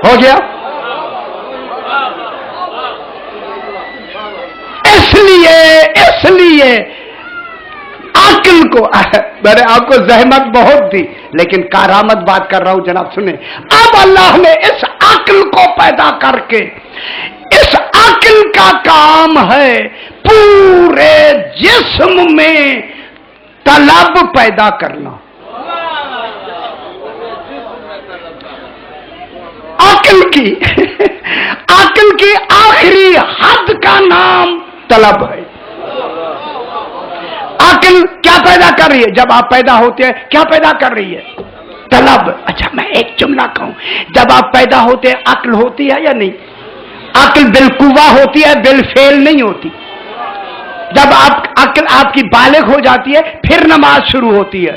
ہو گیا؟ اس لیے عقل کو، میں نے آپ کو زحمت بہت دی لیکن کارآمد بات کر رہا ہوں جناب، سنیں۔ اب اللہ نے اس عقل کو پیدا کر کے، اس عقل کا کام ہے پورے جسم میں طلب پیدا کرنا۔ عقل کی آخری حد کا نام طلب ہے۔ عقل کیا پیدا کر رہی ہے؟ جب آپ پیدا ہوتے ہیں کیا پیدا کر رہی ہے؟ طلب۔ اچھا میں ایک جملہ کہوں، جب آپ پیدا ہوتے ہیں عقل ہوتی ہے یا نہیں؟ عقل بالقوہ ہوتی ہے، بالفعل نہیں ہوتی۔ جب عقل آپ کی بالغ ہو جاتی ہے پھر نماز شروع ہوتی ہے۔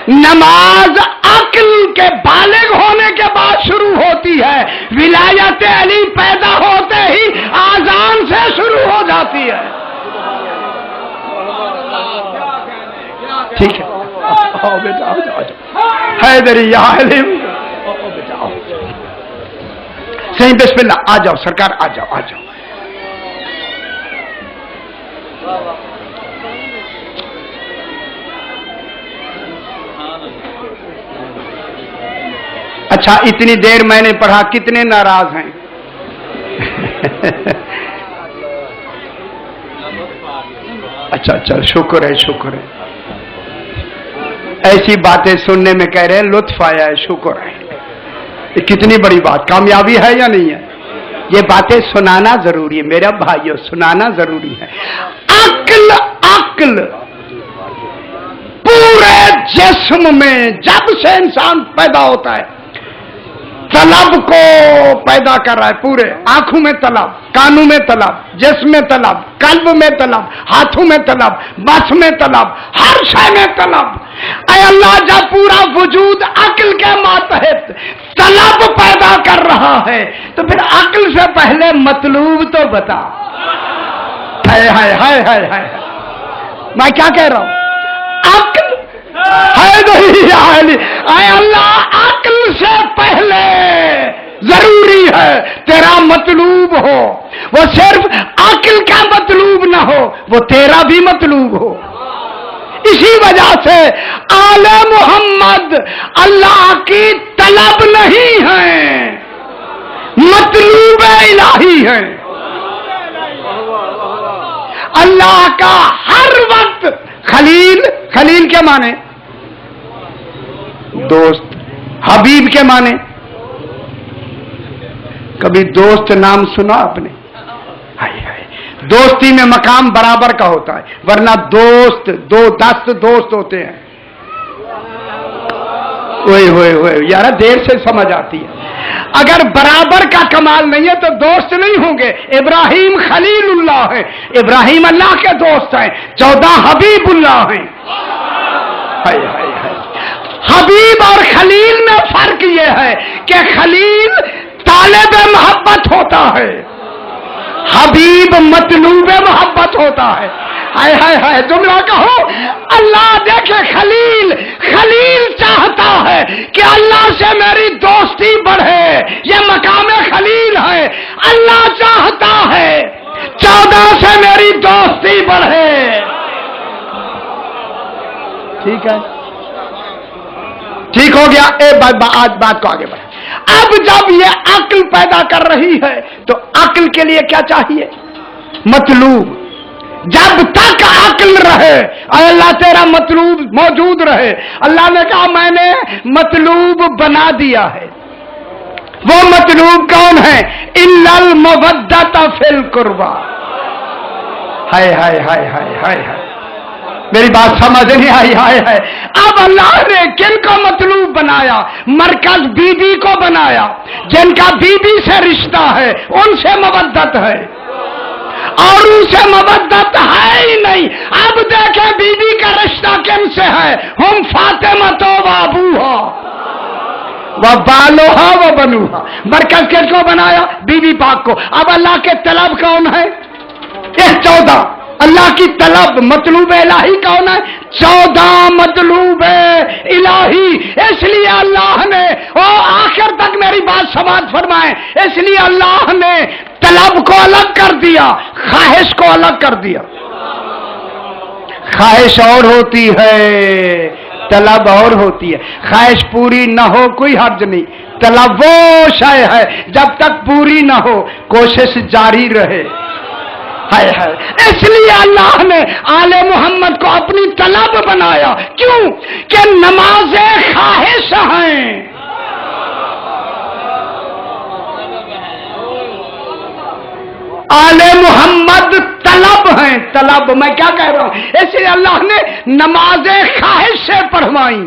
نماز عقل کے بالغ ہونے کے بعد شروع ہوتی ہے، ولایت علی پیدا ہوتے ہی آذان سے شروع ہو جاتی ہے۔ ٹھیک ہے، آؤ بیٹا، آؤ جاؤ، حیدری یا علم، بیٹا آؤ، صحیح بسم اللہ، آ جاؤ سرکار، آ جاؤ آ جاؤ۔ اچھا اتنی دیر میں نے پڑھا، کتنے ناراض ہیں؟ اچھا اچھا، شکر ہے شکر ہے، ایسی باتیں سننے میں کہہ رہے ہیں لطف آیا ہے، شکر ہے۔ یہ کتنی بڑی بات، کامیابی ہے یا نہیں ہے؟ یہ باتیں سنانا ضروری ہے میرا بھائیو، سنانا ضروری ہے۔ عقل پورے جسم میں جب سے انسان پیدا ہوتا ہے طلب کو پیدا کر رہا ہے، پورے آنکھوں میں طلب، کانوں میں طلب، جسم میں طلب، قلب میں طلب، ہاتھوں میں طلب، بس میں طلب، ہر شے میں طلب۔ اے اللہ جب پورا وجود عقل کے ماتحت طلب پیدا کر رہا ہے تو پھر عقل سے پہلے مطلوب تو بتا۔ ہائے ہائے ہائے ہائے ہائے، میں کیا کہہ رہا ہوں؟ عقل اے اللہ عقل سے پہلے ضروری ہے تیرا مطلوب ہو، وہ صرف عقل کا مطلوب نہ ہو، وہ تیرا بھی مطلوب ہو۔ اسی وجہ سے آل محمد اللہ کی طلب نہیں ہے، مطلوب الہی ہے۔ اللہ کا ہر وقت خلیل، خلیل کے معنی دوست، حبیب کے معنی، کبھی دوست نام سنا آپ نے؟ دوستی میں مقام برابر کا ہوتا ہے، ورنہ دوست 10 دوست ہوتے ہیں۔ ہوئے ہوئے ہوئے یار دیر سے سمجھ آتی ہے۔ اگر برابر کا کمال نہیں ہے تو دوست نہیں ہوں گے۔ ابراہیم خلیل اللہ ہے، ابراہیم اللہ کے دوست ہیں، 14 حبیب اللہ ہیں۔ حبیب اور خلیل میں فرق یہ ہے کہ خلیل طالب محبت ہوتا ہے، حبیب مطلوب محبت ہوتا ہے۔ ہائے ہائے ہائے، جملہ کہو، اللہ دیکھے خلیل چاہتا ہے کہ اللہ سے میری دوستی بڑھے، یہ مقام خلیل ہے۔ اللہ چاہتا ہے 14 سے میری دوستی بڑھے۔ ٹھیک ہے، ٹھیک ہو گیا۔ آج بات کو آگے بڑھا۔ اب جب یہ عقل پیدا کر رہی ہے تو عقل کے لیے کیا چاہیے؟ مطلوب۔ جب تک عقل رہے، اے اللہ تیرا مطلوب موجود رہے۔ اللہ نے کہا میں نے مطلوب بنا دیا ہے۔ وہ مطلوب کون ہے؟ الا المودۃ فی القربى۔ ہائے ہائے ہائے ہائے ہائے ہائے، میری بات سمجھ نہیں آئی؟ ہائے ہائے، اب اللہ نے کن کو مطلوب بنایا؟ مرکز بی بی کو بنایا، جن کا بی بی سے رشتہ ہے ان سے مودت ہے، اور ان سے مودت ہے ہی نہیں۔ اب دیکھیں بی بی کا رشتہ کن سے ہے؟ ہم فاطمہ تو ابوہا و بالوہا و بنوہا۔ مرکز کس کو بنایا؟ بی بی پاک کو۔ اب اللہ کے طلب کون ہے؟ یہ 14۔ اللہ کی طلب مطلوب الہی کون ہے؟ 14 مطلوب الہی۔ اس لیے اللہ نے آخر ارشاد فرمائیں اس لیے اللہ نے طلب کو الگ کر دیا، خواہش کو الگ کر دیا۔ خواہش اور ہوتی ہے، طلب اور ہوتی ہے۔ خواہش پوری نہ ہو کوئی حرج نہیں، طلب وہ شے ہے جب تک پوری نہ ہو کوشش جاری رہے۔ اس لیے اللہ نے آل محمد کو اپنی طلب بنایا، کیوں کہ نمازیں خواہش ہیں۔ آل محمد طلب ہیں، طلب میں کیا کہہ رہا ہوں، اس لیے اللہ نے نمازیں خواہش سے پڑھوائیں۔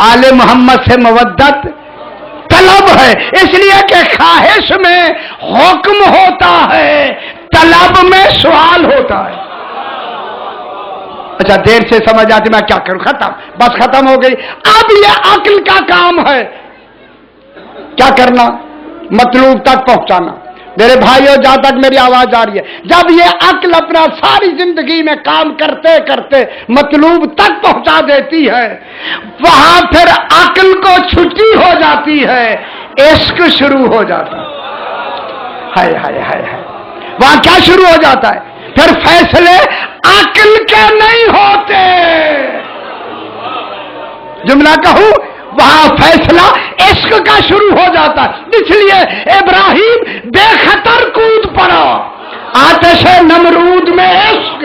آل محمد سے مودت طلب ہے، اس لیے کہ خواہش میں حکم ہوتا ہے، طلب میں سوال ہوتا ہے۔ اچھا دیر سے سمجھ آتی، میں کیا کروں، ختم، بس ختم ہو گئی۔ اب یہ عقل کا کام ہے کیا کرنا، مطلوب تک پہنچانا۔ میرے بھائیوں جہاں تک میری آواز آ رہی ہے، جب یہ عقل اپنا ساری زندگی میں کام کرتے کرتے مطلوب تک پہنچا دیتی ہے، وہاں پھر عقل کو چھٹی ہو جاتی ہے، عشق شروع ہو جاتا ہے۔ ہائے ہائے ہائے، وہاں کیا شروع ہو جاتا ہے، پھر فیصلے عقل کے نہیں ہوتے، جملہ کہوں، وہاں فیصلہ عشق کا شروع ہو جاتا ہے۔ اس لیے ابراہیم بے خطر کود پڑا آتش نمرود میں عشق۔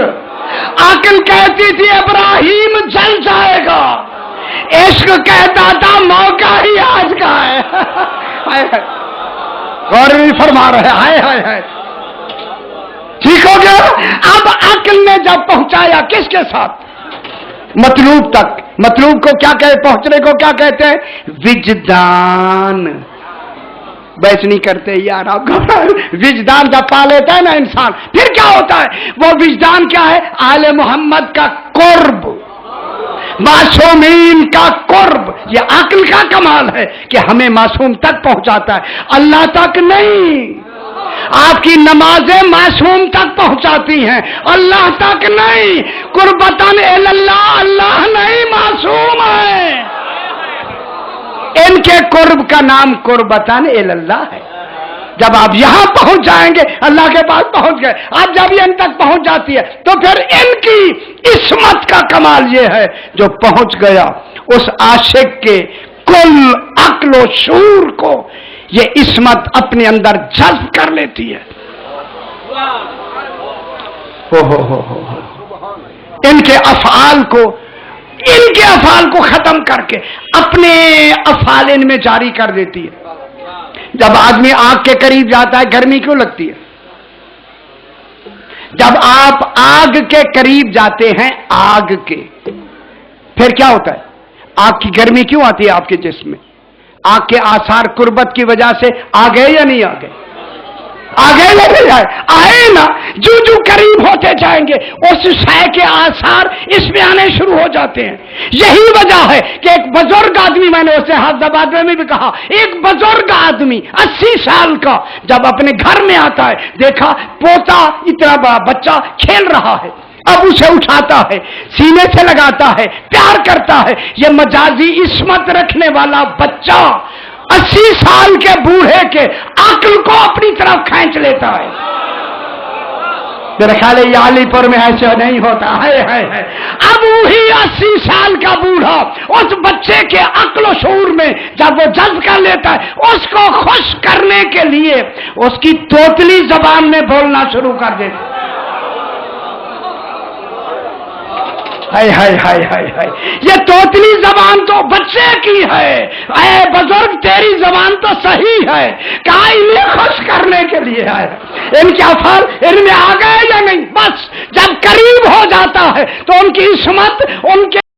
عقل کہتی تھی ابراہیم جل جائے گا، عشق کہتا تھا موقع ہی آج کا ہے۔ غور نہیں فرما رہے، ہائے ہائے ہائے، ٹھیک ہو گیا۔ اب عقل نے جب پہنچایا کس کے ساتھ، مطلوب تک۔ مطلوب کو کیا کہے، پہنچنے کو کیا کہتے ہیں، وجدان۔ بحث نہیں کرتے یار آپ، وجدان جب پا لیتا ہے نا انسان، پھر کیا ہوتا ہے، وہ وجدان کیا ہے، آل محمد کا قرب، معصومین کا قرب۔ یہ عقل کا کمال ہے کہ ہمیں معصوم تک پہنچاتا ہے، اللہ تک نہیں۔ آپ کی نمازیں معصوم تک پہنچاتی ہیں، اللہ تک نہیں۔ قربتاً اللہ، اللہ نہیں، معصوم ہے۔ ان کے قرب کا نام قربتاً اللہ ہے۔ جب آپ یہاں پہنچ جائیں گے، اللہ کے پاس پہنچ گئے، آپ جب یہ ان تک پہنچ جاتی ہے تو پھر ان کی عصمت کا کمال یہ ہے جو پہنچ گیا اس عاشق کے کل عقل و شعور کو یہ عصمت اپنے اندر جذب کر لیتی ہے۔ ان کے افعال کو ختم کر کے اپنے افعال ان میں جاری کر دیتی ہے۔ جب آدمی آگ کے قریب جاتا ہے گرمی کیوں لگتی ہے؟ جب آپ آگ کے قریب جاتے ہیں، آگ کے، پھر کیا ہوتا ہے، آگ کی گرمی کیوں آتی ہے آپ کے جسم میں؟ آگ کے آثار قربت کی وجہ سے آ گئے یا نہیں آ گئے؟ آگے لے جائے آئے نا، جو جو قریب ہوتے جائیں گے اس شے کے آثار اس میں آنے شروع ہو جاتے ہیں۔ یہی وجہ ہے کہ ایک بزرگ آدمی، میں نے اسے حیدرآباد میں بھی کہا، ایک بزرگ آدمی 80 سال کا جب اپنے گھر میں آتا ہے، دیکھا پوتا اتنا بڑا بچہ کھیل رہا ہے، اب اسے اٹھاتا ہے، سینے سے لگاتا ہے، پیار کرتا ہے۔ یہ مجازی عصمت رکھنے والا بچہ 80 سال کے بوڑھے کے عقل کو اپنی طرف کھینچ لیتا ہے۔ میرے خیال ہے یہ علی پور میں ایسا نہیں ہوتا ہے۔ اب وہی 80 سال کا بوڑھا اس بچے کے عقل و شعور میں جب وہ جذب کر لیتا ہے، اس کو خوش کرنے کے لیے اس کی توتلی زبان میں بولنا شروع کر دیتا ہے۔ ہائے ہائے ہائے ہائے ہائے، یہ توتلی زبان تو بچے کی ہے، اے بزرگ تیری زبان تو صحیح ہے، کہا انہیں خوش کرنے کے لیے ہے۔ ان کے افعال ان میں آ گئے یا نہیں؟ بس جب قریب ہو جاتا ہے تو ان کی عصمت، ان کے